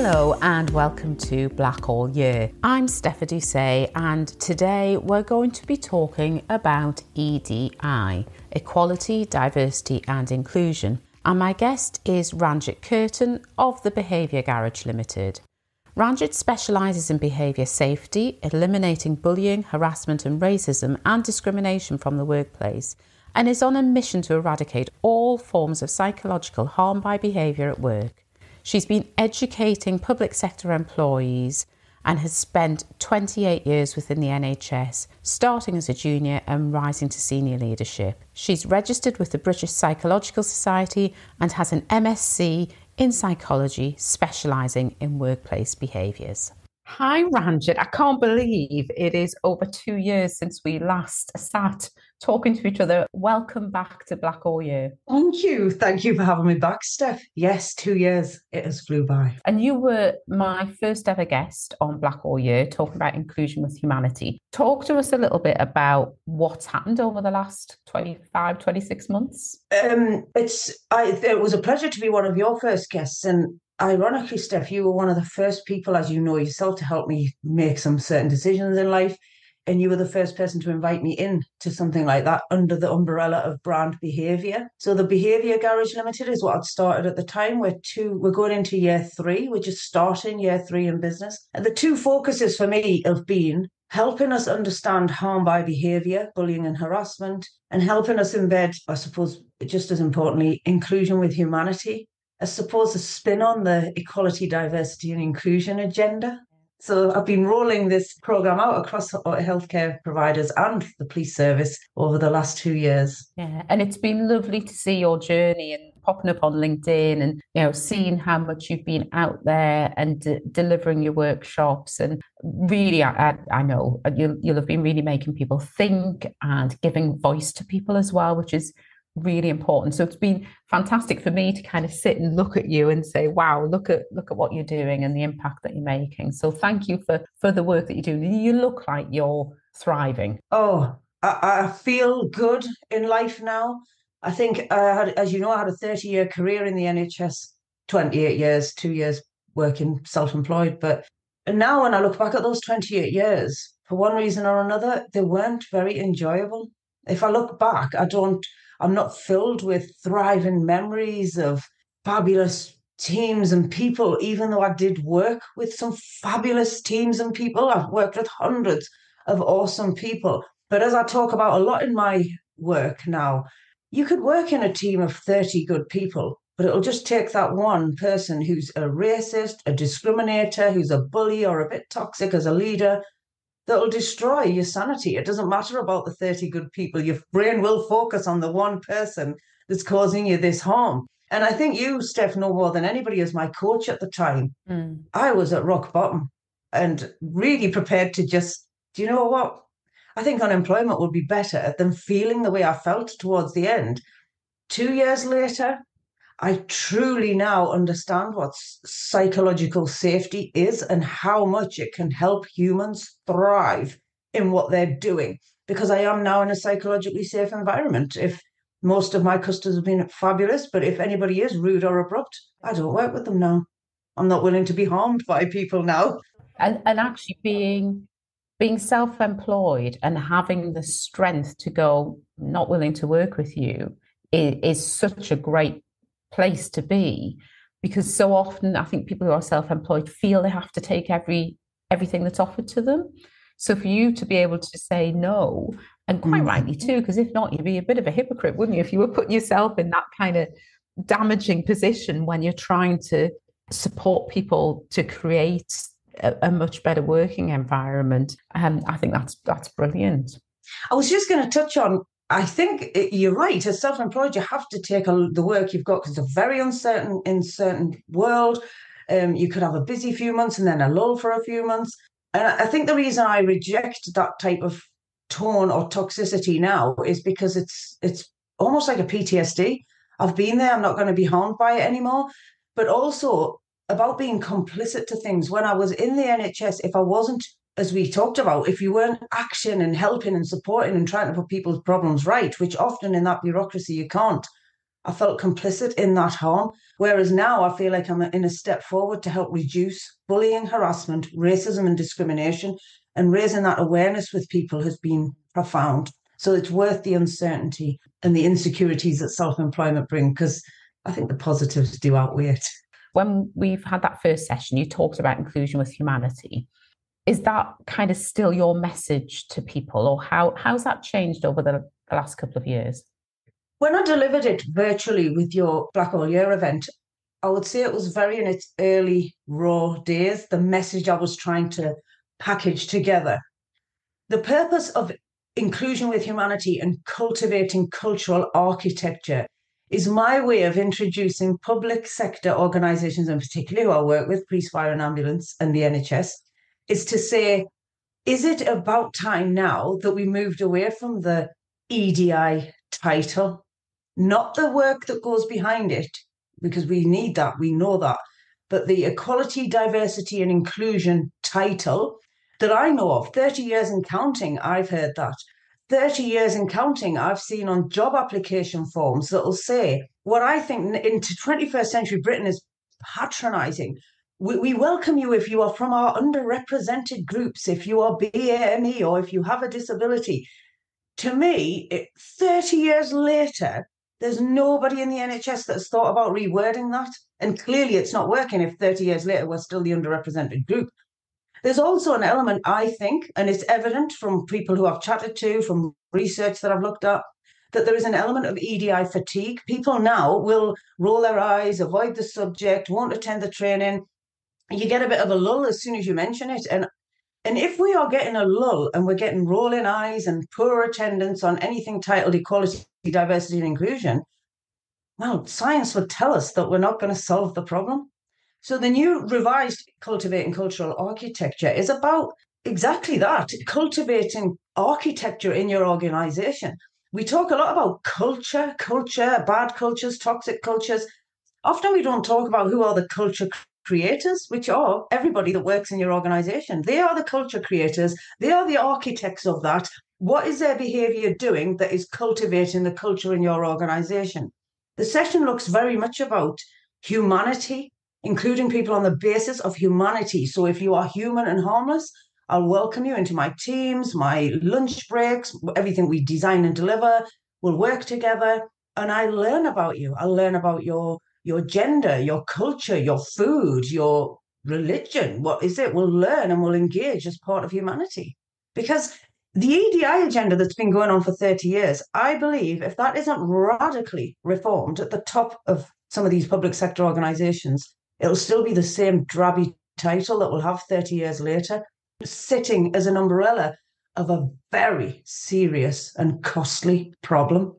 Hello and welcome to Black All Year. I'm Steph Edusei and today we're going to be talking about EDI, Equality, Diversity and Inclusion. And my guest is Ranjit Kirton of the Behaviour Garage Limited. Ranjit specialises in behaviour safety, eliminating bullying, harassment and racism and discrimination from the workplace, and is on a mission to eradicate all forms of psychological harm by behaviour at work. She's been educating public sector employees and has spent 28 years within the NHS, starting as a junior and rising to senior leadership. She's registered with the British Psychological Society and has an MSc in psychology, specialising in workplace behaviours. Hi Ranjit, I can't believe it is over 2 years since we last sat talking to each other. Welcome back to Black All Year. Thank you. Thank you for having me back, Steph. Yes, 2 years. It has flew by. And you were my first ever guest on Black All Year, talking about inclusion with humanity. Talk to us a little bit about what's happened over the last 25, 26 months. It was a pleasure to be one of your first guests. And ironically, Steph, you were one of the first people, as you know yourself, to help me make some certain decisions in life. And you were the first person to invite me in to something like that under the umbrella of brand behaviour. So the Behaviour Garage Limited is what I'd started at the time. We're going into year 3. We're just starting year 3 in business. And the two focuses for me have been helping us understand harm by behaviour, bullying and harassment, and helping us embed, I suppose, just as importantly, inclusion with humanity. I suppose a spin on the equality, diversity and inclusion agenda. So I've been rolling this programme out across healthcare providers and the police service over the last 2 years. Yeah, and it's been lovely to see your journey and popping up on LinkedIn and, seeing how much you've been out there and delivering your workshops. And really, I know you'll have been really making people think and giving voice to people as well, which is really important. So it's been fantastic for me to kind of sit and look at you and say, wow, look at what you're doing and the impact that you're making. So thank you for the work that you're doing. You look like you're thriving. Oh, I feel good in life now. I think I had a 30-year career in the NHS, 28 years, 2 years working self-employed. But now when I look back at those 28 years, for one reason or another, they weren't very enjoyable. If I look back, I'm not filled with thriving memories of fabulous teams and people, even though I did work with some fabulous teams and people. I've worked with hundreds of awesome people. But as I talk about a lot in my work now, you could work in a team of 30 good people, but it'll just take that one person who's a racist, a discriminator, who's a bully or a bit toxic as a leader, that'll destroy your sanity. It doesn't matter about the 30 good people. Your brain will focus on the one person that's causing you this harm. And I think you, Steph, know more than anybody as my coach at the time. I was at rock bottom and really prepared to just, do you know what? I think unemployment would be better than feeling the way I felt towards the end. 2 years later, I truly now understand what psychological safety is and how much it can help humans thrive in what they're doing. Because I am now in a psychologically safe environment. If most of my customers have been fabulous, but if anybody is rude or abrupt, I don't work with them now. I'm not willing to be harmed by people now. And actually being self-employed and having the strength to go, not willing to work with you is such a great place to be, because so often I think people who are self-employed feel they have to take everything that's offered to them. So for you to be able to say no, and quite rightly too, because if not, you'd be a bit of a hypocrite, wouldn't you, if you were putting yourself in that kind of damaging position when you're trying to support people to create a much better working environment. I think that's brilliant. I was just going to touch on, I think you're right. As self-employed, you have to take the work you've got because it's a very uncertain world. You could have a busy few months and then a lull for a few months. And I think the reason I reject that type of tone or toxicity now is because it's almost like a PTSD. I've been there. I'm not going to be harmed by it anymore. But also about being complicit to things. When I was in the NHS, if I wasn't, as we talked about, if you weren't action and helping and supporting and trying to put people's problems right, which often in that bureaucracy you can't, I felt complicit in that harm. Whereas now I feel like I'm in a step forward to help reduce bullying, harassment, racism, and discrimination. And raising that awareness with people has been profound. So it's worth the uncertainty and the insecurities that self-employment bring, because I think the positives do outweigh it. When we've had that first session, you talked about inclusion with humanity. Is that kind of still your message to people, or how's that changed over the last couple of years? When I delivered it virtually with your Black All Year event, I would say it was very in its early raw days, the message I was trying to package together. The purpose of inclusion with humanity and cultivating cultural architecture is my way of introducing public sector organisations, in particular who I work with, police, fire and ambulance and the NHS, is to say, is it about time now that we moved away from the EDI title, not the work that goes behind it, because we need that, we know that, but the equality, diversity and inclusion title that I know of, 30 years and counting, I've heard that. 30 years and counting, I've seen on job application forms that will say what I think into 21st century Britain is patronising. We welcome you if you are from our underrepresented groups, if you are BAME or if you have a disability. To me, 30 years later, there's nobody in the NHS that has thought about rewording that. And clearly it's not working if 30 years later we're still the underrepresented group. There's also an element, I think, and it's evident from people who I've chatted to, from research that I've looked at, that there is an element of EDI fatigue. People now will roll their eyes, avoid the subject, won't attend the training. You get a bit of a lull as soon as you mention it. And if we are getting a lull and we're getting rolling eyes and poor attendance on anything titled equality, diversity and inclusion, well, science would tell us that we're not going to solve the problem. So the new revised Cultivating Cultural Architecture is about exactly that, cultivating architecture in your organisation. We talk a lot about culture, bad cultures, toxic cultures. Often we don't talk about who are the culture creators, which are everybody that works in your organisation. They are the culture creators. They are the architects of that. What is their behaviour doing that is cultivating the culture in your organisation? The session looks very much about humanity, including people on the basis of humanity. So if you are human and harmless, I'll welcome you into my teams, my lunch breaks, everything we design and deliver. We'll work together and I learn about you. I'll learn about your gender, your culture, your food, your religion. What is it? We'll learn and we'll engage as part of humanity. Because the EDI agenda that's been going on for 30 years, I believe if that isn't radically reformed at the top of some of these public sector organisations, it'll still be the same drabby title that we'll have 30 years later, sitting as an umbrella of a very serious and costly problem.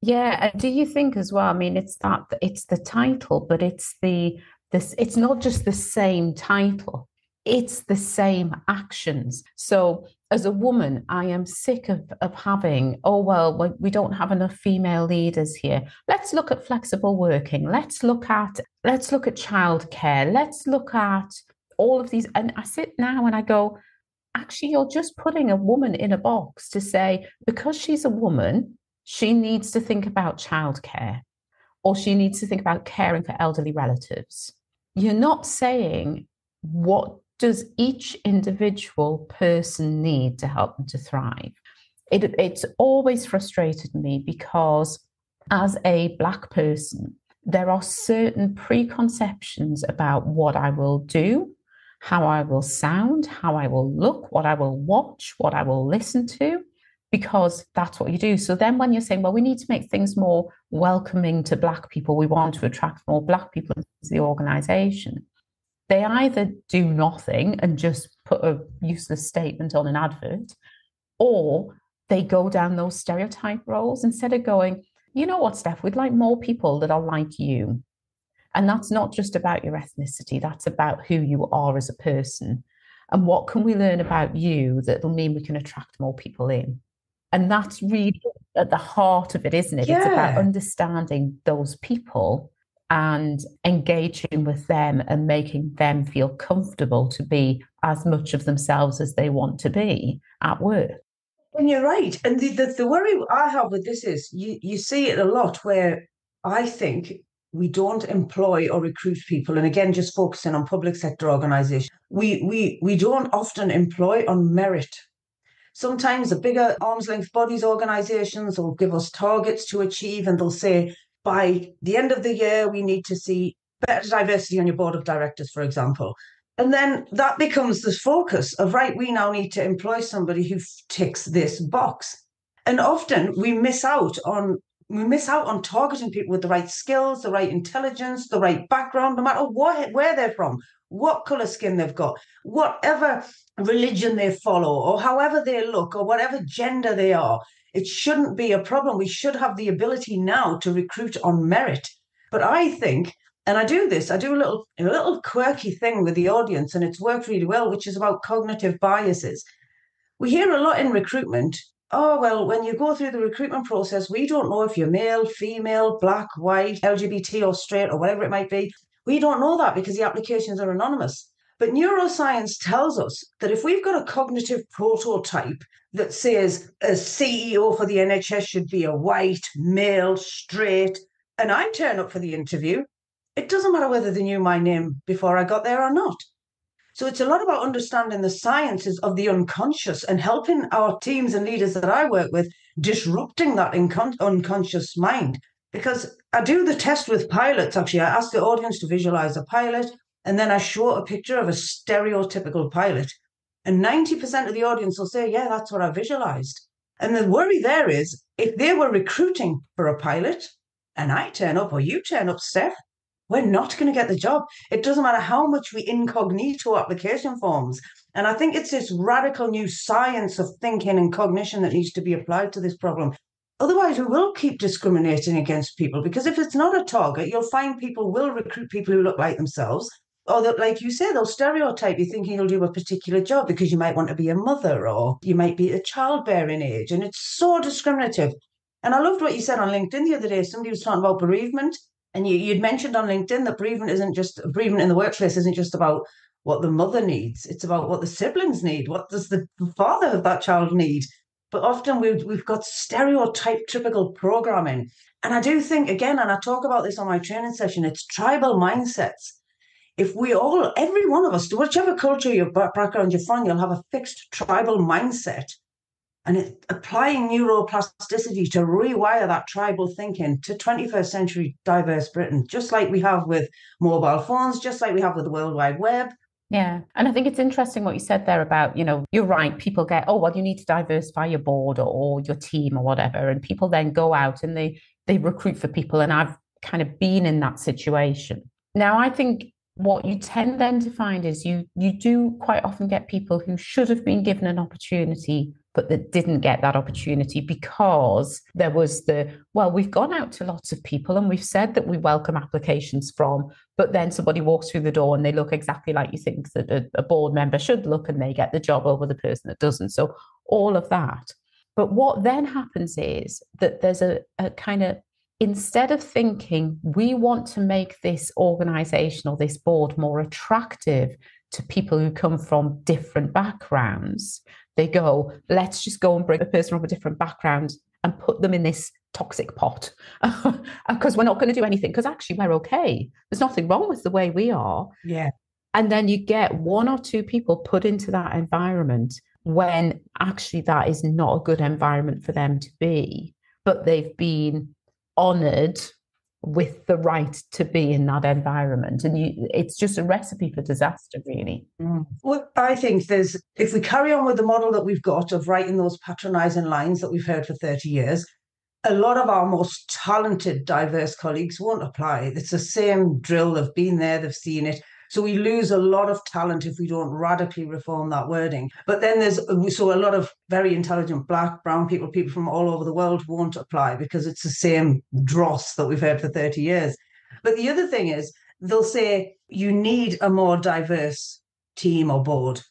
Yeah, and do you think as well? I mean, it's the title, but it's not just the same title. It's the same actions. So as a woman, I am sick of having, oh, well, we don't have enough female leaders here. Let's look at flexible working. Let's look at childcare. Let's look at all of these. And I sit now and I go, actually, you're just putting a woman in a box to say, because she's a woman, she needs to think about childcare or she needs to think about caring for elderly relatives. You're not saying what does each individual person need to help them to thrive. It's always frustrated me because as a Black person, there are certain preconceptions about what I will do, how I will sound, how I will look, what I will watch, what I will listen to, because that's what you do. So then when you're saying, well, we need to make things more welcoming to Black people, we want to attract more Black people into the organisation, they either do nothing and just put a useless statement on an advert, or they go down those stereotype roles instead of going, you know what, Steph, we'd like more people that are like you. And that's not just about your ethnicity, that's about who you are as a person. And what can we learn about you that will mean we can attract more people in? And that's really at the heart of it, isn't it? Yeah. It's about understanding those people and engaging with them and making them feel comfortable to be as much of themselves as they want to be at work. And you're right. And the worry I have with this is you see it a lot where I think we don't employ or recruit people. And again, just focusing on public sector organisations, we don't often employ on merit. Sometimes the bigger arm's length bodies organisations will give us targets to achieve, and they'll say, by the end of the year, we need to see better diversity on your board of directors, for example. And then that becomes the focus of, right, we now need to employ somebody who ticks this box. And often we miss out on targeting people with the right skills, the right intelligence, the right background, no matter where they're from, what colour skin they've got, whatever religion they follow, or however they look, or whatever gender they are. It shouldn't be a problem. We should have the ability now to recruit on merit. But I think, and I do a little quirky thing with the audience, and it's worked really well, which is about cognitive biases. We hear a lot in recruitment, oh, well, when you go through the recruitment process, we don't know if you're male, female, black, white, LGBT or straight or whatever it might be. We don't know that because the applications are anonymous. But neuroscience tells us that if we've got a cognitive prototype that says a CEO for the NHS should be a white, male, straight, and I turn up for the interview, it doesn't matter whether they knew my name before I got there or not. So it's a lot about understanding the sciences of the unconscious and helping our teams and leaders that I work with, disrupting that unconscious mind. Because I do the test with pilots, actually. I ask the audience to visualize a pilot, and then I show a picture of a stereotypical pilot. And 90% of the audience will say, yeah, that's what I visualized. And the worry there is, if they were recruiting for a pilot, and I turn up, or you turn up, Steph, we're not going to get the job. It doesn't matter how much we incognito application forms. And I think it's this radical new science of thinking and cognition that needs to be applied to this problem. Otherwise, we will keep discriminating against people, because if it's not a target, you'll find people will recruit people who look like themselves, or that, like you say, they'll stereotype you thinking you'll do a particular job because you might want to be a mother or you might be a childbearing age. And it's so discriminative. And I loved what you said on LinkedIn the other day. Somebody was talking about bereavement. And you'd mentioned on LinkedIn that bereavement in the workplace isn't just about what the mother needs. It's about what the siblings need. What does the father of that child need? But often we've got stereotype typical programming. And I do think, again, and I talk about this on my training session, it's tribal mindsets. If every one of us, whichever culture, your background you're from, you'll have a fixed tribal mindset. And it's applying neuroplasticity to rewire that tribal thinking to 21st century diverse Britain, just like we have with mobile phones, just like we have with the World Wide Web. Yeah. And I think it's interesting what you said there about, you're right. People get, oh, well, you need to diversify your board or your team or whatever. And people then go out and they recruit for people. And I've kind of been in that situation. Now, I think what you tend then to find is you do quite often get people who should have been given an opportunity, but that didn't get that opportunity because there was we've gone out to lots of people and we've said that we welcome applications from, but then somebody walks through the door and they look exactly like you think that a board member should look and they get the job over the person that doesn't. So all of that. But what then happens is that there's a kind of, instead of thinking we want to make this organisation or this board more attractive to people who come from different backgrounds, they go, let's just go and bring a person from a different background and put them in this toxic pot because we're not going to do anything because actually we're okay. There's nothing wrong with the way we are. Yeah. And then you get one or two people put into that environment when actually that is not a good environment for them to be, but they've been honoured with the right to be in that environment. And it's just a recipe for disaster, really. Well, I think if we carry on with the model that we've got of writing those patronising lines that we've heard for 30 years, a lot of our most talented, diverse colleagues won't apply. It's the same drill. They've been there, they've seen it. So we lose a lot of talent if we don't radically reform that wording. But then so a lot of very intelligent black, brown people from all over the world won't apply because it's the same dross that we've heard for 30 years. But the other thing is they'll say you need a more diverse team or board.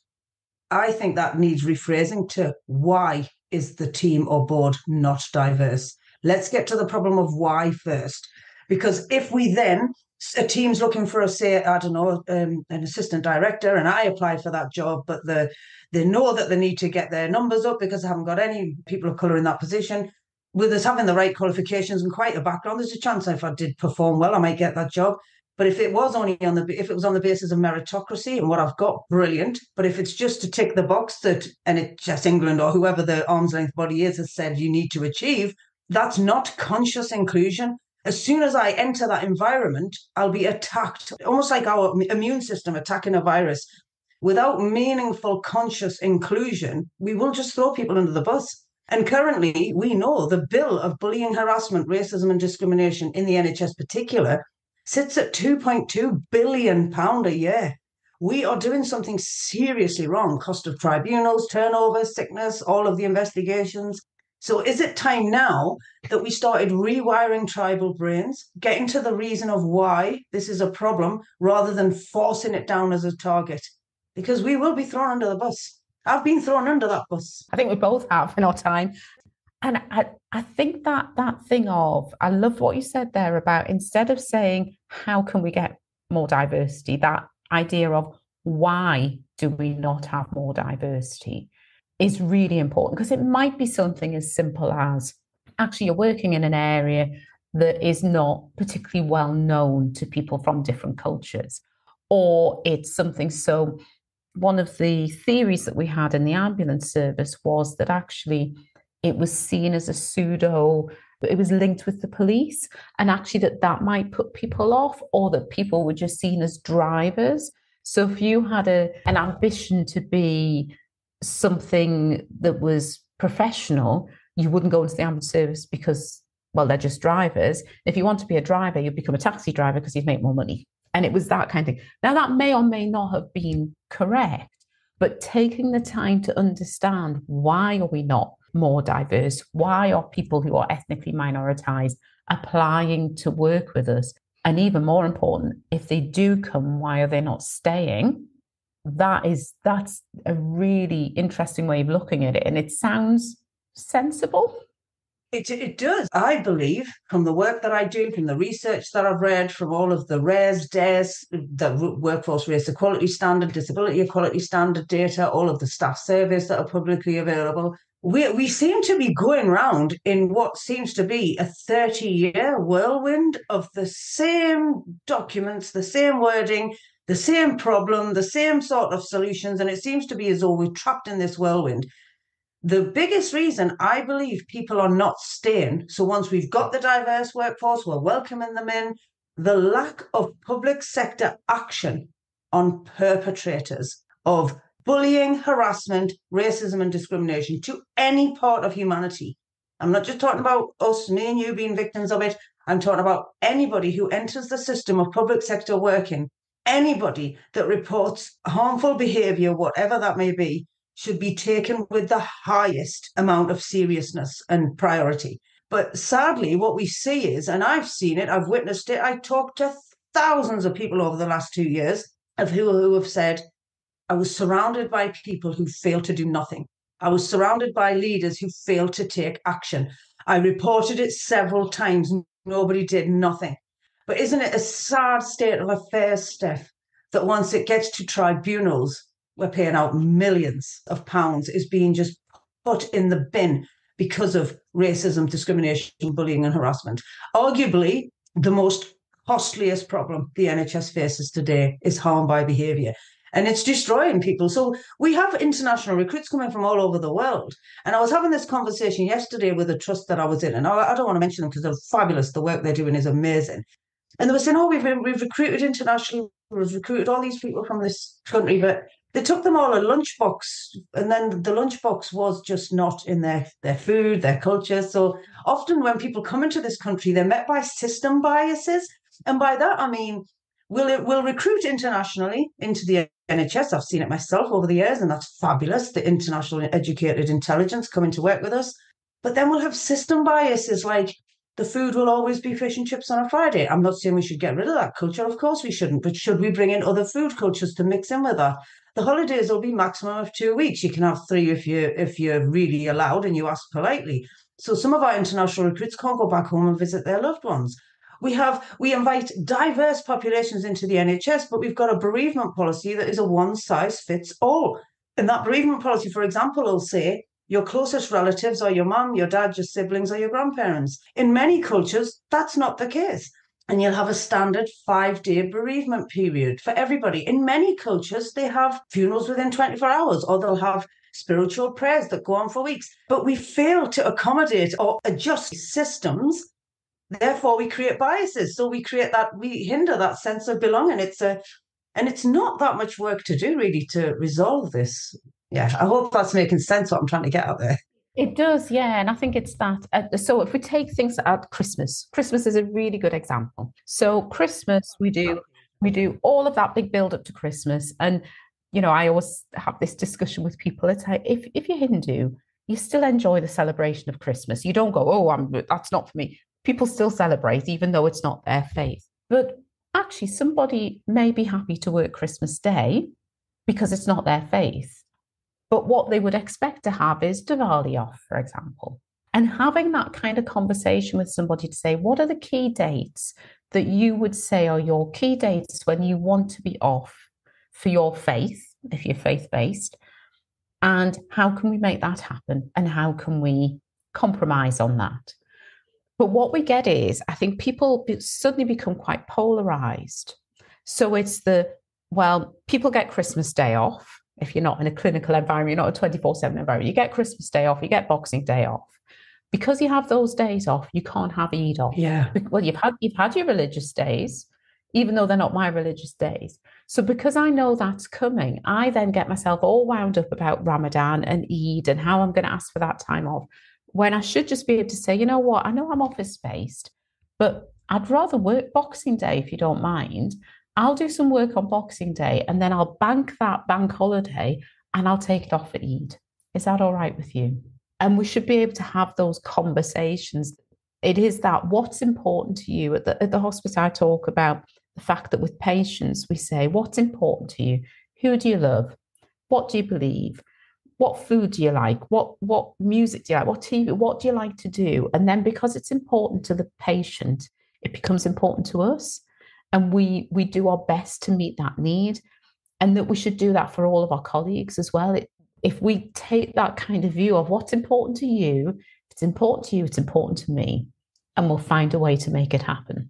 I think that needs rephrasing to why is the team or board not diverse? Let's get to the problem of why first. Because if we then, a team's looking for an assistant director, and I applied for that job, but they know that they need to get their numbers up because they haven't got any people of colour in that position. with us having the right qualifications and quite a background, there's a chance if I did perform well, I might get that job. But if it was on the basis of meritocracy and what I've got, brilliant. But if it's just to tick the box that NHS England or whoever the arm's length body is has said you need to achieve, that's not conscious inclusion. As soon as I enter that environment, I'll be attacked, almost like our immune system attacking a virus. Without meaningful conscious inclusion, we will just throw people under the bus. And currently, we know the bill of bullying, harassment, racism, and discrimination in the NHS particular sits at £2.2 billion a year. We are doing something seriously wrong. Cost of tribunals, turnover, sickness, all of the investigations. So is it time now that we started rewiring tribal brains, getting to the reason of why this is a problem rather than forcing it down as a target? Because we will be thrown under the bus. I've been thrown under that bus. I think we both have in our time. And I think that thing of, I love what you said there about, instead of saying, how can we get more diversity, that idea of why do we not have more diversity is really important, because it might be something as simple as, actually, you're working in an area that is not particularly well known to people from different cultures, or it's something so... One of the theories that we had in the ambulance service was that actually it was seen as a pseudo, it was linked with the police, and actually that might put people off, or that people were just seen as drivers. So if you had an ambition to be something that was professional, you wouldn't go into the ambulance service because, well, they're just drivers. If you want to be a driver, you'd become a taxi driver because you'd make more money. And it was that kind of thing. Now, that may or may not have been correct, but taking the time to understand, why are we not more diverse? Why are people who are ethnically minoritized applying to work with us? And even more important, if they do come, why are they not staying? That's a really interesting way of looking at it. And it sounds sensible. It does. I believe, from the work that I do, from the research that I've read, from all of the RARES, DARES, the Workforce Race Equality Standard, Disability Equality Standard data, all of the staff surveys that are publicly available, we seem to be going round in what seems to be a 30-year whirlwind of the same documents, the same wording, the same problem, the same sort of solutions, and it seems to be as though we're trapped in this whirlwind. The biggest reason I believe people are not staying, so once we've got the diverse workforce, we're welcoming them in, the lack of public sector action on perpetrators of bullying, harassment, racism, and discrimination to any part of humanity. I'm not just talking about us, me and you being victims of it. I'm talking about anybody who enters the system of public sector working, anybody that reports harmful behaviour, whatever that may be, should be taken with the highest amount of seriousness and priority. But sadly, what we see is, and I've seen it, I've witnessed it, I talked to thousands of people over the last 2 years of who have said, I was surrounded by people who failed to do nothing. I was surrounded by leaders who failed to take action. I reported it several times. Nobody did nothing. But isn't it a sad state of affairs, Steph, that once it gets to tribunals, we're paying out millions of pounds, is being just put in the bin because of racism, discrimination, bullying and harassment. Arguably, the most costliest problem the NHS faces today is harm by behaviour. And it's destroying people. So we have international recruits coming from all over the world. And I was having this conversation yesterday with a trust that I was in. And I don't want to mention them because they're fabulous. The work they're doing is amazing. And they were saying, we've recruited internationally. We've recruited all these people from this country. But they took them all a lunchbox. And then the lunchbox was just not in their food, their culture. So often when people come into this country, they're met by system biases. And by that, I mean, we'll recruit internationally into the NHS. I've seen it myself over the years, and that's fabulous. The international educated intelligence coming to work with us. But then we'll have system biases like the food will always be fish and chips on a Friday. I'm not saying we should get rid of that culture. Of course we shouldn't. But should we bring in other food cultures to mix in with that? The holidays will be maximum of 2 weeks. You can have 3 if you're really allowed and you ask politely. So some of our international recruits can't go back home and visit their loved ones. We invite diverse populations into the NHS, but we've got a bereavement policy that is a one-size-fits-all. And that bereavement policy, for example, will say your closest relatives are your mum, your dad, your siblings, or your grandparents. In many cultures, that's not the case. And you'll have a standard 5-day bereavement period for everybody. In many cultures, they have funerals within 24 hours, or they'll have spiritual prayers that go on for weeks. But we fail to accommodate or adjust systems. Therefore, we create biases. So we hinder that sense of belonging. And it's not that much work to do, really, to resolve this. Yeah, I hope that's making sense what I'm trying to get out there. It does, yeah. And I think it's that. So if we take things at Christmas, Christmas is a really good example. So Christmas, we do all of that big build up to Christmas. And, I always have this discussion with people. It's like, if you're Hindu, you still enjoy the celebration of Christmas. You don't go, that's not for me. People still celebrate, even though it's not their faith. But actually, somebody may be happy to work Christmas Day because it's not their faith. But what they would expect to have is Diwali off, for example. And having that kind of conversation with somebody to say, what are the key dates that you would say are your key dates when you want to be off for your faith, if you're faith-based? And how can we make that happen? And how can we compromise on that? But what we get is, I think people suddenly become quite polarized. So it's people get Christmas Day off. If you're not in a clinical environment, you're not a 24/7 environment, you get Christmas Day off, you get Boxing Day off. Because you have those days off, you can't have Eid off. Yeah. Well, you've had your religious days, even though they're not my religious days. So because I know that's coming, I then get myself all wound up about Ramadan and Eid and how I'm going to ask for that time off, when I should just be able to say, you know what, I know I'm office-based, but I'd rather work Boxing Day if you don't mind. I'll do some work on Boxing Day and then I'll bank that bank holiday and I'll take it off for Eid. Is that all right with you? And we should be able to have those conversations. It is that what's important to you. At the hospital, I talk about the fact that with patients, we say, what's important to you? Who do you love? What do you believe? What food do you like? What music do you like? What TV? What do you like to do? And then because it's important to the patient, it becomes important to us. And we do our best to meet that need, and that we should do that for all of our colleagues as well. If we take that kind of view of what's important to you, if it's important to you, it's important to me, and we'll find a way to make it happen.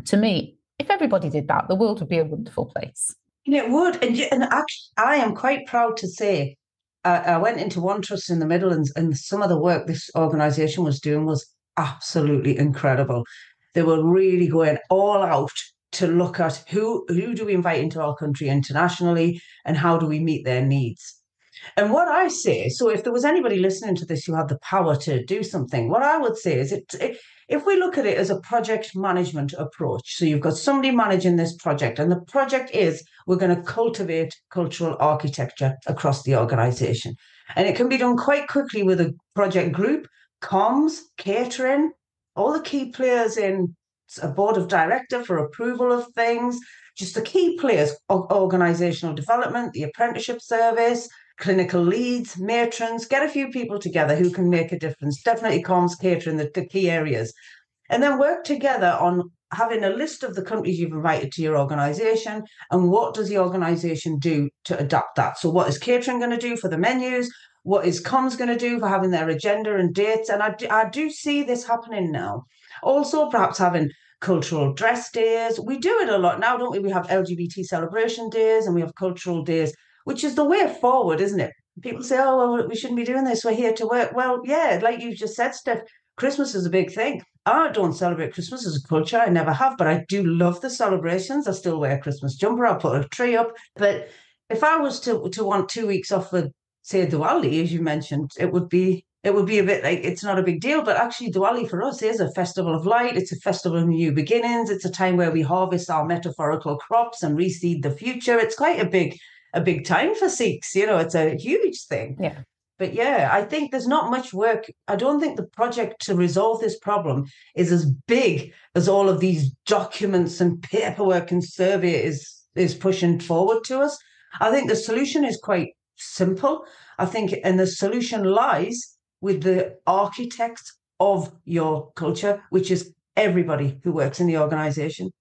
To me, if everybody did that, the world would be a wonderful place. It would. And actually, I am quite proud to say, I went into one trust in the Midlands, and some of the work this organisation was doing was absolutely incredible. They were really going all out to look at who do we invite into our country internationally and how do we meet their needs. And what I say, so if there was anybody listening to this who had the power to do something, what I would say is if we look at it as a project management approach, so you've got somebody managing this project, and the project is we're going to cultivate cultural architecture across the organisation. And it can be done quite quickly with a project group, comms, catering, all the key players in a board of director for approval of things, just the key players, organisational development, the apprenticeship service, clinical leads, matrons, get a few people together who can make a difference. Definitely comms, catering, the key areas. And then work together on having a list of the countries you've invited to your organisation and what does the organisation do to adapt that. So what is catering going to do for the menus? What is comms going to do for having their agenda and dates? And I do see this happening now. Also, perhaps having cultural dress days. We do it a lot now, don't we? We have LGBT celebration days and we have cultural days, which is the way forward, isn't it? People say, oh, well, we shouldn't be doing this. We're here to work. Well, yeah, like you just said, Steph, Christmas is a big thing. I don't celebrate Christmas as a culture. I never have, but I do love the celebrations. I still wear a Christmas jumper. I'll put a tree up. But if I was to want 2 weeks off for, say, Diwali, as you mentioned, it would be a bit like it's not a big deal. But actually, Diwali for us is a festival of light. It's a festival of new beginnings. It's a time where we harvest our metaphorical crops and reseed the future. It's quite a big time for Sikhs. It's a huge thing. Yeah. But yeah, I think there's not much work. I don't think the project to resolve this problem is as big as all of these documents and paperwork and survey is pushing forward to us. I think the solution is quite simple. I think, and the solution lies with the architects of your culture, which is everybody who works in the organisation.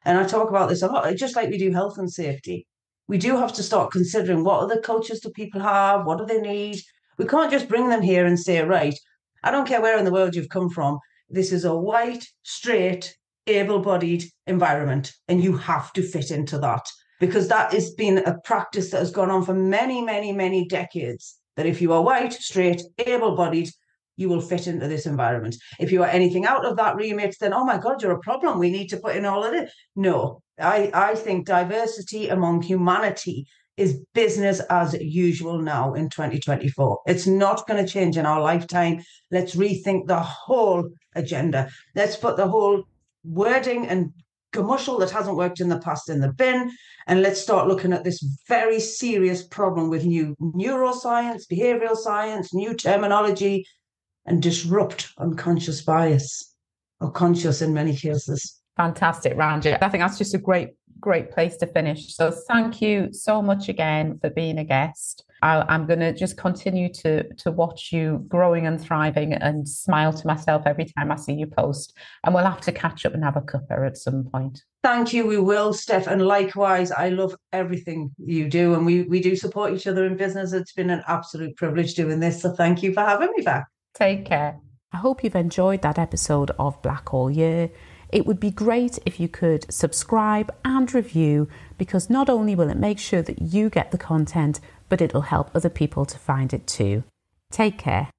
And I talk about this a lot, just like we do health and safety. We do have to start considering what other cultures do people have? What do they need? We can't just bring them here and say, right, I don't care where in the world you've come from, this is a white, straight, able-bodied environment, and you have to fit into that. Because that has been a practice that has gone on for many, many, many decades, that if you are white, straight, able-bodied, you will fit into this environment. If you are anything out of that remit, then, oh my God, you're a problem. We need to put in all of it. No, I think diversity among humanity is business as usual now in 2024. It's not going to change in our lifetime. Let's rethink the whole agenda. Let's put the whole wording and commercial that hasn't worked in the past in the bin, and let's start looking at this very serious problem with new neuroscience, behavioral science, new terminology, and disrupt unconscious bias, or conscious in many cases. Fantastic, Ranjit. I think that's just a great place to finish. So thank you so much again for being a guest. I'm going to just continue to watch you growing and thriving and smile to myself every time I see you post. And we'll have to catch up and have a cuppa at some point. Thank you. We will, Steph. And likewise, I love everything you do. And we do support each other in business. It's been an absolute privilege doing this. So thank you for having me back. Take care. I hope you've enjoyed that episode of Black All Year. It would be great if you could subscribe and review, because not only will it make sure that you get the content, but it'll help other people to find it too. Take care.